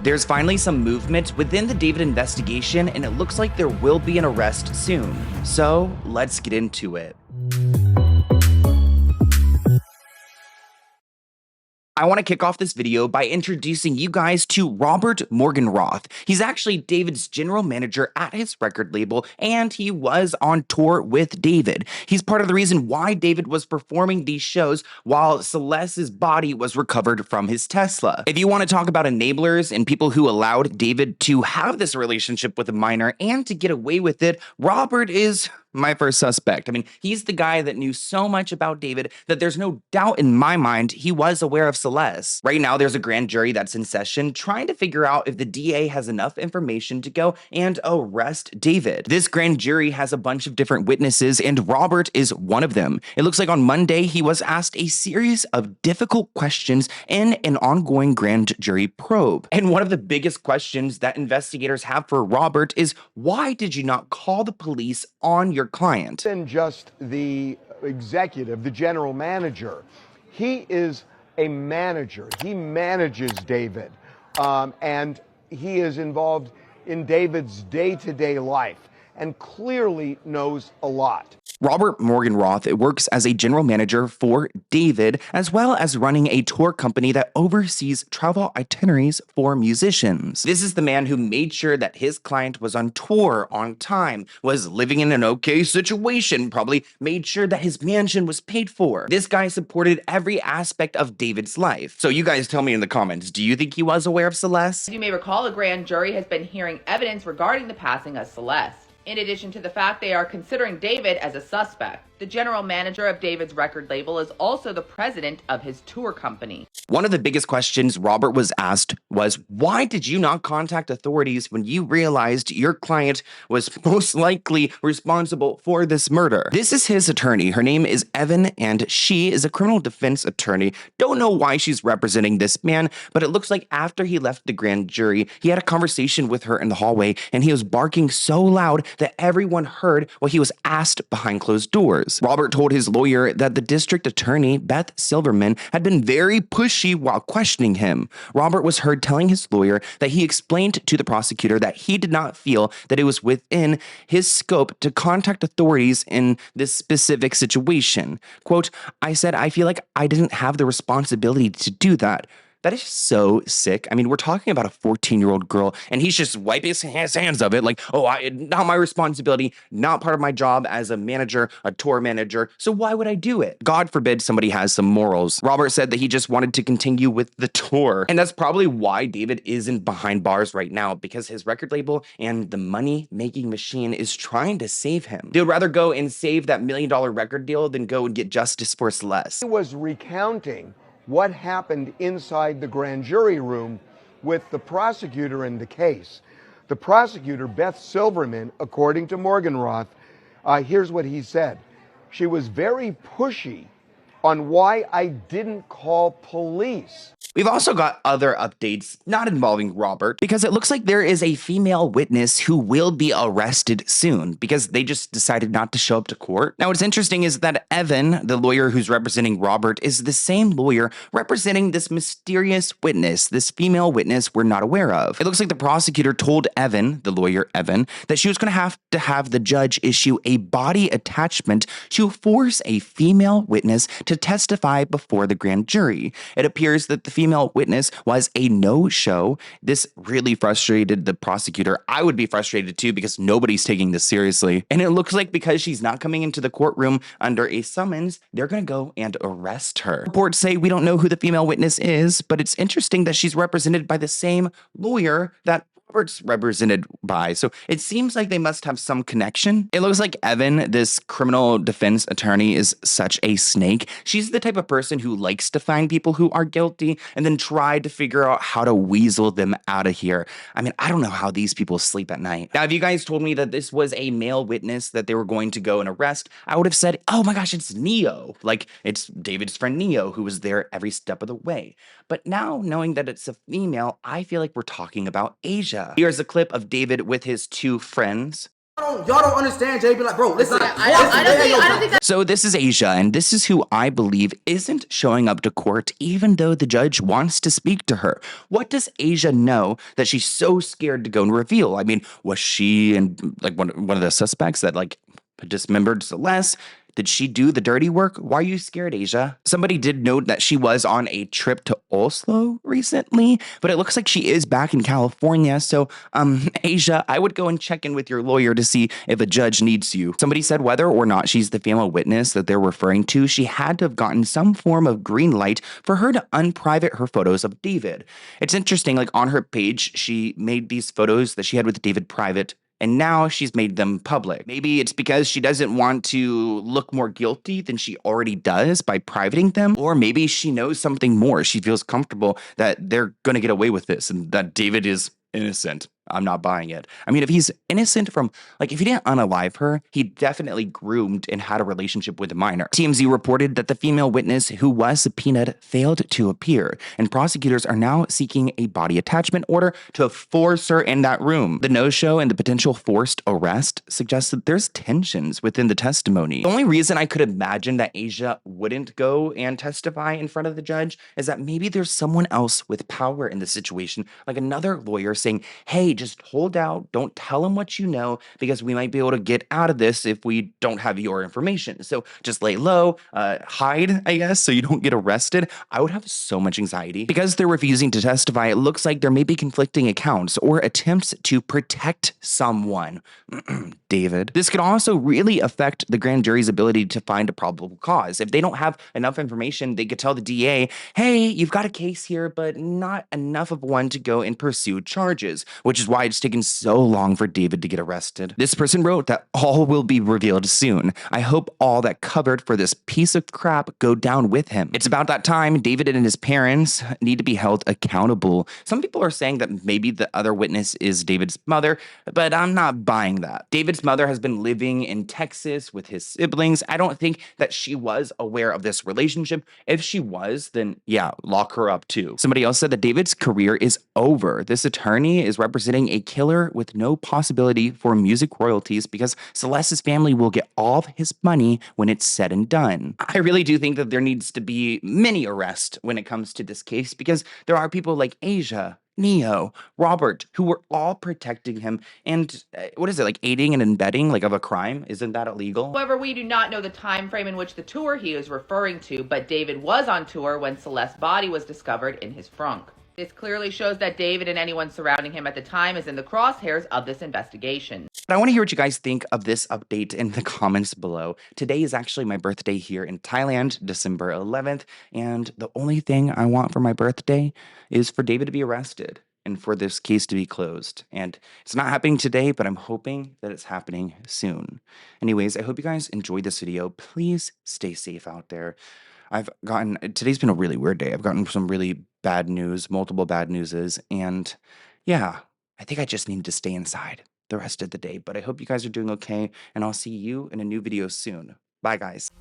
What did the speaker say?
There's finally some movement within the David investigation, and it looks like there will be an arrest soon. So let's get into it. I want to kick off this video by introducing you guys to Robert Morgenroth. He's actually David's general manager at his record label, and he was on tour with David. He's part of the reason why David was performing these shows while Celeste's body was recovered from his Tesla. If you want to talk about enablers and people who allowed David to have this relationship with a minor and to get away with it, Robert is my first suspect. I mean, he's the guy that knew so much about David that there's no doubt in my mind he was aware of Celeste. Right now, there's a grand jury that's in session trying to figure out if the DA has enough information to go and arrest David. This grand jury has a bunch of different witnesses, and Robert is one of them. It looks like on Monday, he was asked a series of difficult questions in an ongoing grand jury probe. And one of the biggest questions that investigators have for Robert is, why did you not call the police on your client? Than just the executive, the general manager. He is a manager. He manages David, and he is involved in David's day-to-day life and clearly knows a lot. Robert Morgenroth works as a general manager for David, as well as running a tour company that oversees travel itineraries for musicians. This is the man who made sure that his client was on tour on time, was living in an okay situation, probably made sure that his mansion was paid for. This guy supported every aspect of David's life. So you guys tell me in the comments, do you think he was aware of Celeste? As you may recall, a grand jury has been hearing evidence regarding the passing of Celeste. In addition to the fact they are considering David as a suspect. The general manager of David's record label is also the president of his tour company. One of the biggest questions Robert was asked was, why did you not contact authorities when you realized your client was most likely responsible for this murder? This is his attorney. Her name is Evan, and she is a criminal defense attorney. Don't know why she's representing this man, but it looks like after he left the grand jury, he had a conversation with her in the hallway, and he was barking so loud that everyone heard what he was asked behind closed doors. Robert told his lawyer that the district attorney, Beth Silverman, had been very pushy while questioning him. Robert was heard telling his lawyer that he explained to the prosecutor that he did not feel that it was within his scope to contact authorities in this specific situation. Quote, I said, I feel like I didn't have the responsibility to do that. That is so sick. I mean, we're talking about a 14-year-old girl, and he's just wiping his hands of it like, oh, not my responsibility, not part of my job as a manager, a tour manager, so why would I do it? God forbid somebody has some morals. Robert said that he just wanted to continue with the tour, and that's probably why David isn't behind bars right now, because his record label and the money-making machine is trying to save him. They would rather go and save that $1 million record deal than go and get justice for Celeste. He was recounting what happened inside the grand jury room with the prosecutor in the case. The prosecutor, Beth Silverman, according to Morgenroth, here's what he said. She was very pushy on why I didn't call police. We've also got other updates not involving Robert, because it looks like there is a female witness who will be arrested soon because they just decided not to show up to court. Now, what's interesting is that Evan, the lawyer who's representing Robert, is the same lawyer representing this mysterious witness, this female witness we're not aware of. It looks like the prosecutor told Evan, the lawyer Evan, that she was going to have the judge issue a body attachment to force a female witness to testify before the grand jury. It appears that the female witness was a no-show. This really frustrated the prosecutor. I would be frustrated too because nobody's taking this seriously. And it looks like because she's not coming into the courtroom under a summons, they're going to go and arrest her. Reports say we don't know who the female witness is, but it's interesting that she's represented by the same lawyer that Robert's represented by, so it seems like they must have some connection. It looks like Evan, this criminal defense attorney, is such a snake. She's the type of person who likes to find people who are guilty and then try to figure out how to weasel them out of here. I mean, I don't know how these people sleep at night. Now, if you guys told me that this was a male witness that they were going to go and arrest, I would have said, oh my gosh, it's Neo. Like, it's David's friend Neo who was there every step of the way. But now, knowing that it's a female, I feel like we're talking about Asia. Here's a clip of David with his two friends. Y'all don't understand, Jay. Be like, bro, listen. I don't think that. So this is Asia, and this is who I believe isn't showing up to court even though the judge wants to speak to her. What does Asia know that she's so scared to go and reveal? I mean, was she and like one of the suspects that like dismembered Celeste? Did she do the dirty work? Why are you scared, Asia? Somebody did note that she was on a trip to Oslo recently, but it looks like she is back in California. So, Asia, I would go and check in with your lawyer to see if a judge needs you. Somebody said whether or not she's the female witness that they're referring to, she had to have gotten some form of green light for her to unprivate her photos of David. It's interesting, like on her page, she made these photos that she had with David private, and now she's made them public. Maybe it's because she doesn't want to look more guilty than she already does by privating them, or maybe she knows something more. She feels comfortable that they're going to get away with this and that David is innocent. I'm not buying it. I mean, if he's innocent from, like, if he didn't unalive her, he definitely groomed and had a relationship with a minor. TMZ reported that the female witness who was subpoenaed failed to appear, and prosecutors are now seeking a body attachment order to force her in that room. The no-show and the potential forced arrest suggests that there's tensions within the testimony. The only reason I could imagine that Asia wouldn't go and testify in front of the judge is that maybe there's someone else with power in the situation, like another lawyer saying, hey, just hold out. Don't tell him what you know, because we might be able to get out of this if we don't have your information. So just lay low, hide, I guess, so you don't get arrested. I would have so much anxiety. Because they're refusing to testify, it looks like there may be conflicting accounts or attempts to protect someone. David. This could also really affect the grand jury's ability to find a probable cause. If they don't have enough information, they could tell the DA, hey, you've got a case here, but not enough of one to go and pursue charges, which is why it's taken so long for David to get arrested. This person wrote that all will be revealed soon. I hope all that covered for this piece of crap go down with him. It's about that time. David and his parents need to be held accountable. Some people are saying that maybe the other witness is David's mother, but I'm not buying that. David's mother has been living in Texas with his siblings. I don't think that she was aware of this relationship. If she was, then yeah, lock her up too. Somebody else said that David's career is over. This attorney is representing a killer with no possibility for music royalties because Celeste's family will get all of his money when it's said and done. I really do think that there needs to be many arrests when it comes to this case, because there are people like Asia, Neo, Robert, who were all protecting him, and what is it, like aiding and abetting like of a crime? Isn't that illegal? However, we do not know the time frame in which the tour he is referring to, but David was on tour when Celeste's body was discovered in his frunk. This clearly shows that David and anyone surrounding him at the time is in the crosshairs of this investigation. But I want to hear what you guys think of this update in the comments below. Today is actually my birthday here in Thailand, December 11th, and the only thing I want for my birthday is for David to be arrested and for this case to be closed. And it's not happening today, but I'm hoping that it's happening soon. Anyways, I hope you guys enjoyed this video. Please stay safe out there. Today's been a really weird day. I've gotten some really bad news, multiple bad newses, and yeah, I think I just need to stay inside the rest of the day. But I hope you guys are doing okay, and I'll see you in a new video soon. Bye, guys.